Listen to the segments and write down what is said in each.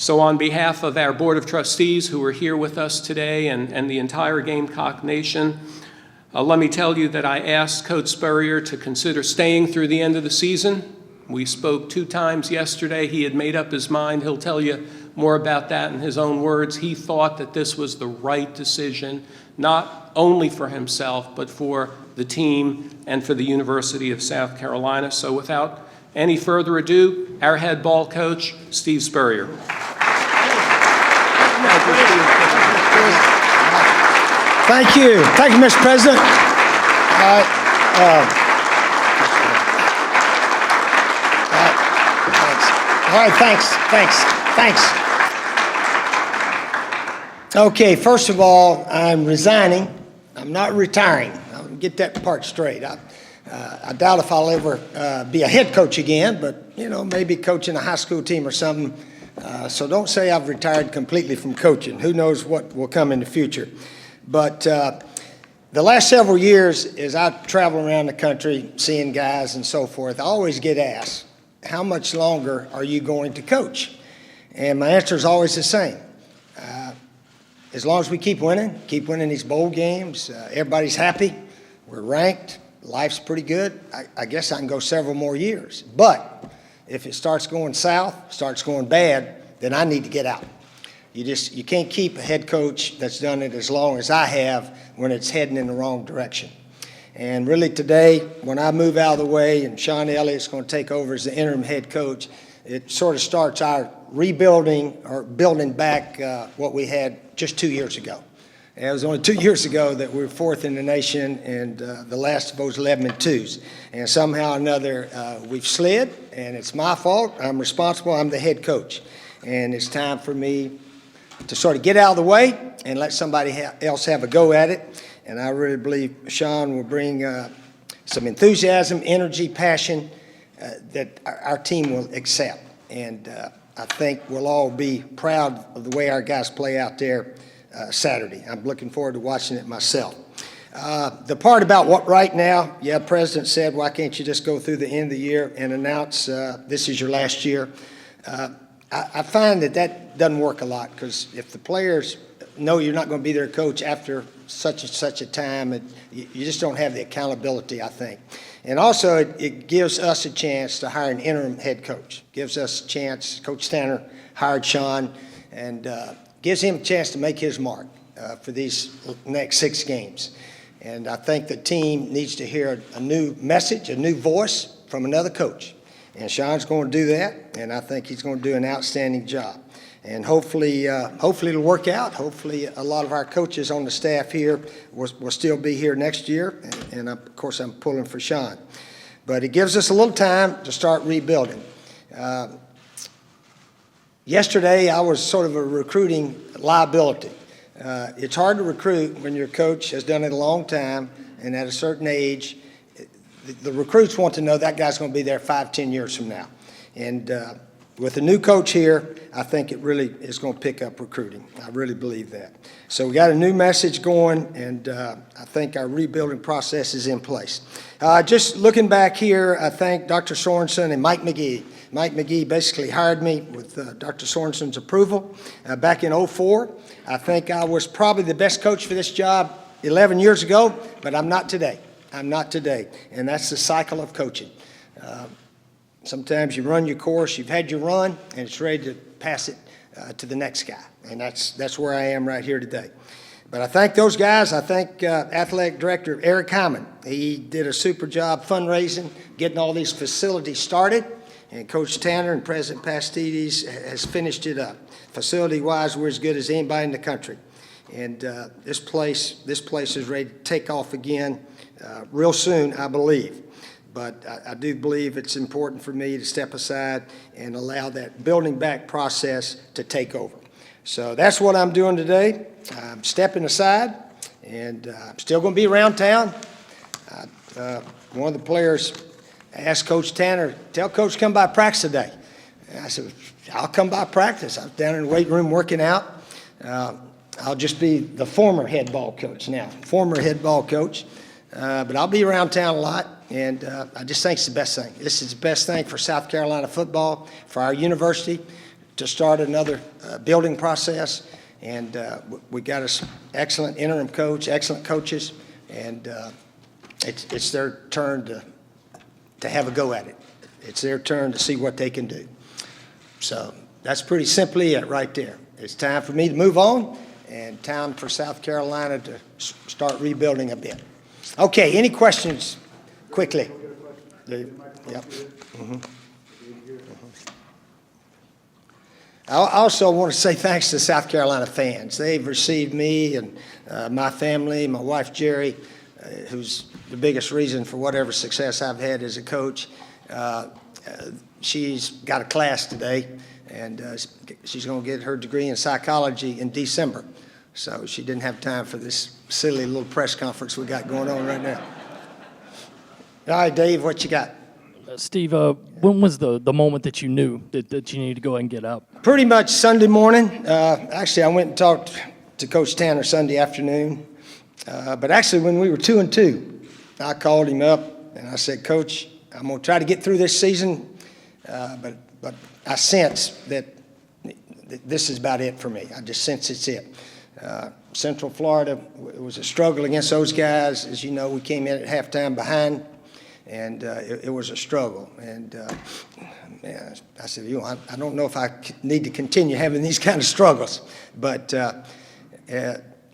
So on behalf of our Board of Trustees who are here with us today and the entire Gamecock Nation, let me tell you that I asked Coach Spurrier to consider staying through the end of the season. We spoke 2 times yesterday. He had made up his mind. He'll tell you more about that in his own words. He thought that this was the right decision, not only for himself, but for the team and for the University of South Carolina. So without any further ado, our head ball coach, Steve Spurrier. Thank you. Thank you, Mr. President. All right, thanks. Okay, first of all, I'm resigning. I'm not retiring. I'll get that part straight. I doubt if I'll ever be a head coach again, but, maybe coaching a high school team or something. So don't say I've retired completely from coaching. Who knows what will come in the future. But the last several years, as I travel around the country, seeing guys and so forth, I always get asked, how much longer are you going to coach? And my answer is always the same. As long as we keep winning these bowl games, everybody's happy, we're ranked, life's pretty good, I guess I can go several more years. But if it starts going south, starts going bad, then I need to get out. You can't keep a head coach that's done it as long as I have when it's heading in the wrong direction. And really today, when I move out of the way and Sean Elliott's going to take over as the interim head coach, it sort of starts our rebuilding or building back what we had just 2 years ago. And it was only 2 years ago that we were 4th in the nation, and the last of those 11-2s. And somehow or another, we've slid, and it's my fault. I'm responsible. I'm the head coach. And it's time for me to sort of get out of the way and let somebody else have a go at it. And I really believe Sean will bring some enthusiasm, energy, passion that our team will accept. And I think we'll all be proud of the way our guys play out there Saturday. I'm looking forward to watching it myself. The part about what right now, the president said, why can't you just go through the end of the year and announce this is your last year? I find that doesn't work a lot, because if the players know you're not going to be their coach after such and such a time, you just don't have the accountability, I think. And also, it gives us a chance to hire an interim head coach. Gives us a chance. Coach Tanner hired Sean, and gives him a chance to make his mark for these next 6 games. And I think the team needs to hear a new message, a new voice from another coach. And Sean's going to do that, and I think he's going to do an outstanding job. And hopefully it'll work out. Hopefully a lot of our coaches on the staff here will still be here next year. And of course, I'm pulling for Sean. But it gives us a little time to start rebuilding. Yesterday, I was sort of a recruiting liability. It's hard to recruit when your coach has done it a long time and at a certain age. The recruits want to know that guy's going to be there 5-10 years from now. And with a new coach here, I think it really is going to pick up recruiting. I really believe that. So we got a new message going, and I think our rebuilding process is in place. Just looking back here, I thank Dr. Sorensen and Mike McGee. Mike McGee basically hired me with Dr. Sorensen's approval back in '04. I think I was probably the best coach for this job 11 years ago, but I'm not today. I'm not today, and that's the cycle of coaching. Sometimes you run your course, you've had your run, and it's ready to pass it to the next guy, and that's where I am right here today. But I thank those guys. I thank Athletic Director Eric Hyman. He did a super job fundraising, getting all these facilities started, and Coach Tanner and President Pastides has finished it up. Facility-wise, we're as good as anybody in the country. And this place is ready to take off again real soon, I believe. But I do believe it's important for me to step aside and allow that building back process to take over. So that's what I'm doing today. I'm stepping aside, and I'm still going to be around town. One of the players asked Coach Tanner, tell Coach come by practice today. And I said, I'll come by practice. I was down in the weight room working out. I'll just be the former head ball coach now, but I'll be around town a lot, and I just think it's the best thing. This is the best thing for South Carolina football, for our university, to start another building process, and we got an excellent interim coach, excellent coaches, and it's their turn to have a go at it. It's their turn to see what they can do. So that's pretty simply it right there. It's time for me to move on, and time for South Carolina to start rebuilding a bit. Okay, any questions quickly? Yep. I also want to say thanks to South Carolina fans. They've received me and my family, my wife Jerry, who's the biggest reason for whatever success I've had as a coach. She's got a class today, and she's going to get her degree in psychology in December. So she didn't have time for this silly little press conference we got going on right now. All right, Dave, what you got? Steve, when was the moment that you knew that you needed to go ahead and get up? Pretty much Sunday morning. Actually, I went and talked to Coach Tanner Sunday afternoon. But actually, when we were 2-2, I called him up and I said, Coach, I'm going to try to get through this season, but I sense that this is about it for me. I just sense it's it. Central Florida, it was a struggle against those guys. As you know, we came in at halftime behind, and it was a struggle. And I said, I don't know if I need to continue having these kind of struggles. But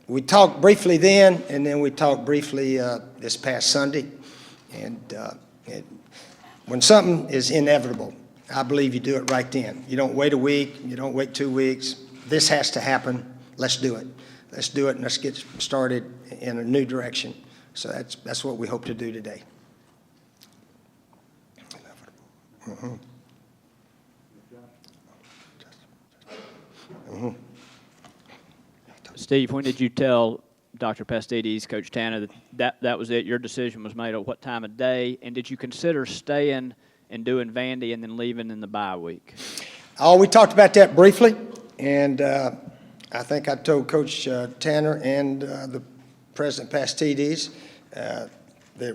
we talked briefly then, and then we talked briefly this past Sunday. And when something is inevitable, I believe you do it right then. You don't wait a week. You don't wait 2 weeks. This has to happen. Let's do it. Let's do it, and let's get started in a new direction. So that's what we hope to do today. Mm-hmm. Mm-hmm. Steve, when did you tell Dr. Pastides, Coach Tanner, that was it? Your decision was made at what time of day? And did you consider staying and doing Vandy and then leaving in the bye week? Oh, we talked about that briefly, and I think I told Coach Tanner and the President Pastides that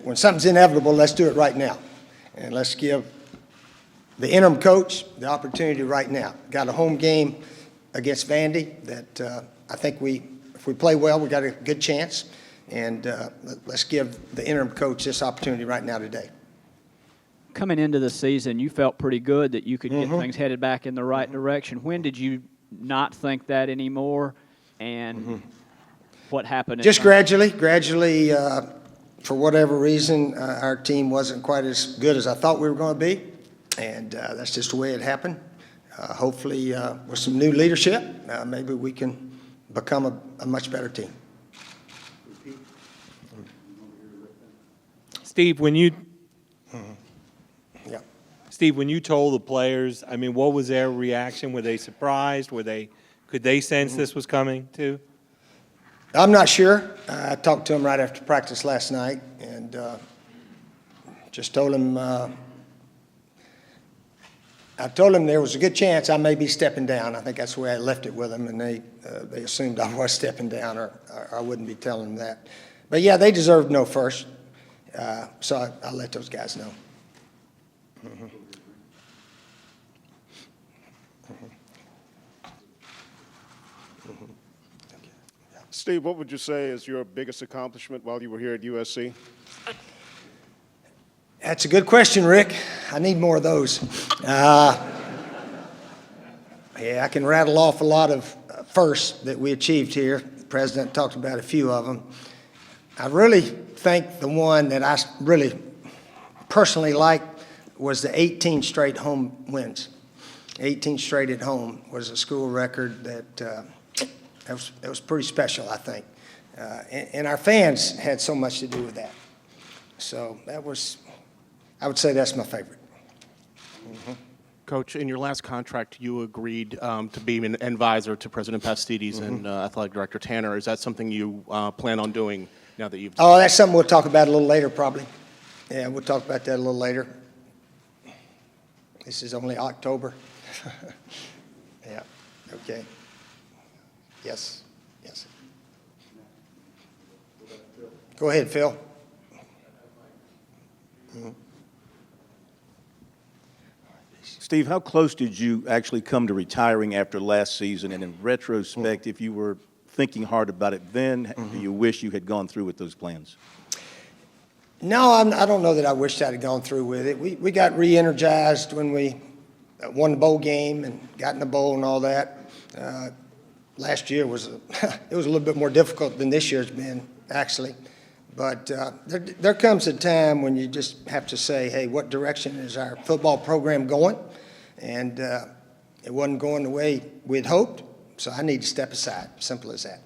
when something's inevitable, let's do it right now. And let's give the interim coach the opportunity right now. Got a home game against Vandy that I think if we play well, we got a good chance. And let's give the interim coach this opportunity right now today. Coming into the season, you felt pretty good that you could get things headed back in the right direction. When did you not think that anymore? And what happened? Just gradually, for whatever reason, our team wasn't quite as good as I thought we were going to be. And that's just the way it happened. Hopefully, with some new leadership, maybe we can become a much better team. Steve, when you Yeah. Steve, when you told the players, I mean, what was their reaction? Were they surprised? Could they sense this was coming too? I'm not sure. I talked to him right after practice last night, and just told him I told him there was a good chance I may be stepping down. I think that's the way I left it with them, and they assumed I was stepping down, or I wouldn't be telling them that. But yeah, they deserve to know first, so I let those guys know. Steve, what would you say is your biggest accomplishment while you were here at USC? That's a good question, Rick. I need more of those. Yeah, I can rattle off a lot of firsts that we achieved here. The president talked about a few of them. I really think the one that I really personally liked was the 18 straight home wins. 18 straight at home was a school record that was pretty special, I think. And our fans had so much to do with that. So I would say that's my favorite. Coach, in your last contract, you agreed to be an advisor to President Pastides and Athletic Director Tanner. Is that something you plan on doing now that you've... Oh, that's something we'll talk about a little later, probably. Yeah, we'll talk about that a little later. This is only October. Yeah, okay. Yes. Go ahead, Phil. Steve, how close did you actually come to retiring after last season? And in retrospect, if you were thinking hard about it then, do you wish you had gone through with those plans? No, I don't know that I wished I'd have gone through with it. We got re-energized when we won the bowl game and got in the bowl and all that. Last year was it was a little bit more difficult than this year's been, actually. But there comes a time when you just have to say, hey, what direction is our football program going? And it wasn't going the way we'd hoped, so I need to step aside. Simple as that.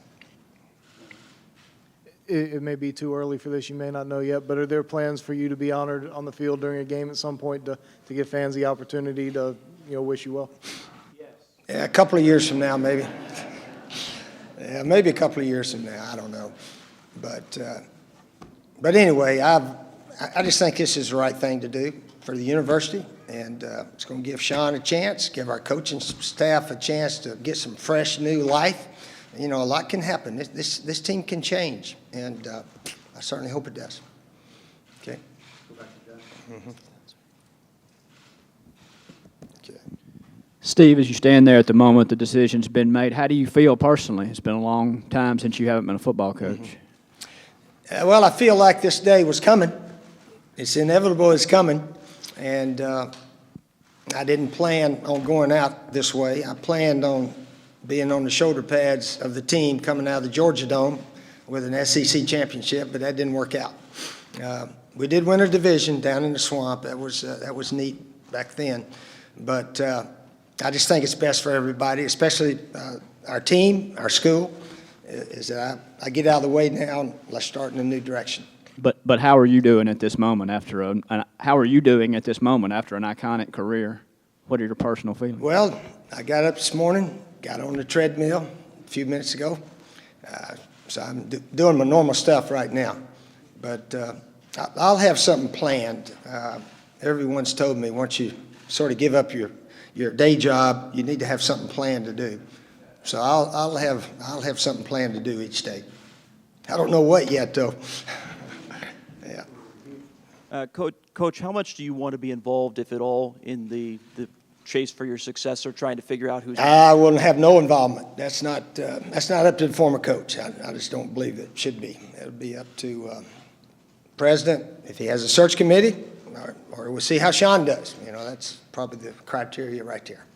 It may be too early for this, you may not know yet, but are there plans for you to be honored on the field during a game at some point to give fans the opportunity to, wish you well? Yeah, a couple of years from now, maybe. Yeah, maybe a couple of years from now. I don't know. But anyway, I just think this is the right thing to do for the university, and it's going to give Sean a chance, give our coaching staff a chance to get some fresh, new life. A lot can happen. This team can change, and I certainly hope it does. Okay. Mm-hmm. Okay. Steve, as you stand there at the moment the decision's been made, how do you feel personally? It's been a long time since you haven't been a football coach. Well, I feel like this day was coming. It's inevitable it's coming, and I didn't plan on going out this way. I planned on being on the shoulder pads of the team coming out of the Georgia Dome with an SEC championship, but that didn't work out. We did win a division down in the swamp. That was neat back then, but I just think it's best for everybody, especially our team, our school, is that I get out of the way now and let's start in a new direction. But how are you doing at this moment after an iconic career? What are your personal feelings? Well, I got up this morning, got on the treadmill a few minutes ago, so I'm doing my normal stuff right now. But I'll have something planned. Everyone's told me once you sort of give up your day job, you need to have something planned to do. So I'll have something planned to do each day. I don't know what yet, though. Yeah. Coach, how much do you want to be involved, if at all, in the chase for your successor, trying to figure out who's? I will have no involvement. That's not up to the former coach. I just don't believe it should be. It'll be up to president if he has a search committee, or we'll see how Sean does. That's probably the criteria right there.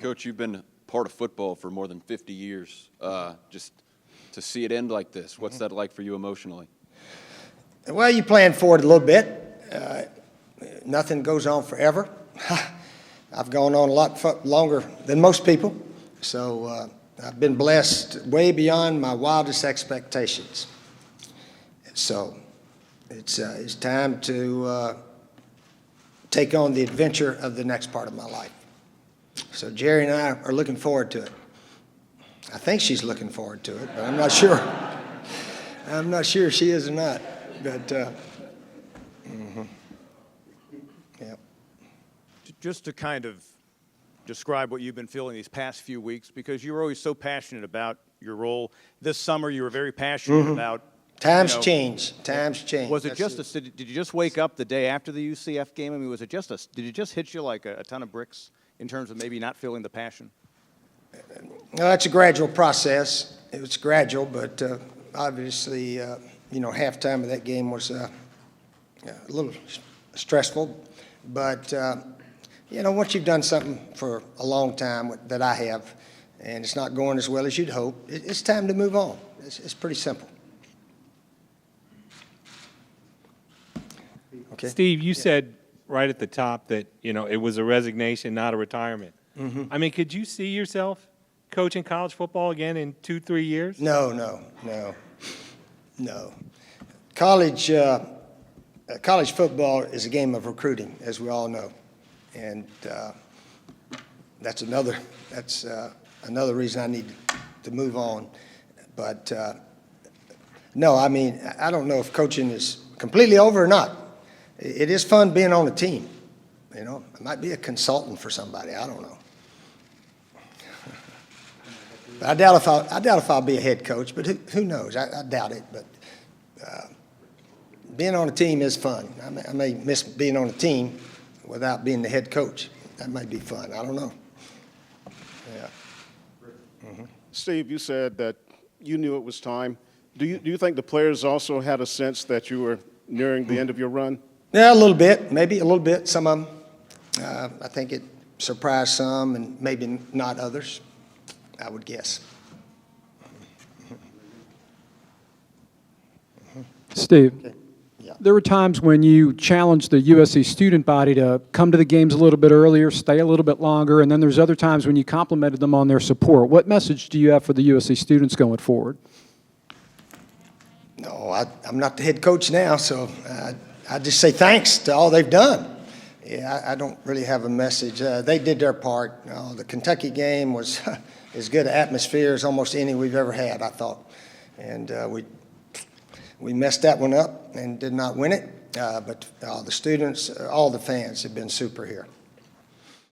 Coach, you've been part of football for more than 50 years. Just to see it end like this, what's that like for you emotionally? Well, you plan for it a little bit. Nothing goes on forever. I've gone on a lot longer than most people, so I've been blessed way beyond my wildest expectations. So it's time to take on the adventure of the next part of my life. So Jerry and I are looking forward to it. I think she's looking forward to it, but I'm not sure. I'm not sure if she is or not. But yeah. Just to kind of describe what you've been feeling these past few weeks, because you were always so passionate about your role. This summer, you were very passionate about. Times change. Times change. Was it did you just wake up the day after the UCF game? I mean, was it did it just hit you like a ton of bricks in terms of maybe not feeling the passion? No, that's a gradual process. It was gradual, but obviously, halftime of that game was a little stressful. But, once you've done something for a long time that I have, and it's not going as well as you'd hope, it's time to move on. It's pretty simple. Okay. Steve, you said right at the top that, it was a resignation, not a retirement. Mm-hmm. I mean, could you see yourself coaching college football again in 2-3 years? No. College football is a game of recruiting, as we all know, and that's another reason I need to move on. But no, I mean, I don't know if coaching is completely over or not. It is fun being on a team. I might be a consultant for somebody. I don't know. I doubt if I'll be a head coach, but who knows? I doubt it. But being on a team is fun. I may miss being on a team without being the head coach. that might be fun. I don't know. Yeah. Steve, you said that you knew it was time. Do you think the players also had a sense that you were nearing the end of your run? Yeah, a little bit, maybe a little bit. Some of them. I think it surprised some and maybe not others, I would guess. Steve, Yeah. there were times when you challenged the USC student body to come to the games a little bit earlier, stay a little bit longer, and then there's other times when you complimented them on their support. What message do you have for the USC students going forward? No, I'm not the head coach now, so I just say thanks to all they've done. Yeah, I don't really have a message. They did their part. The Kentucky game was as good an atmosphere as almost any we've ever had, I thought. And we messed that one up and did not win it. But the students, all the fans have been super here.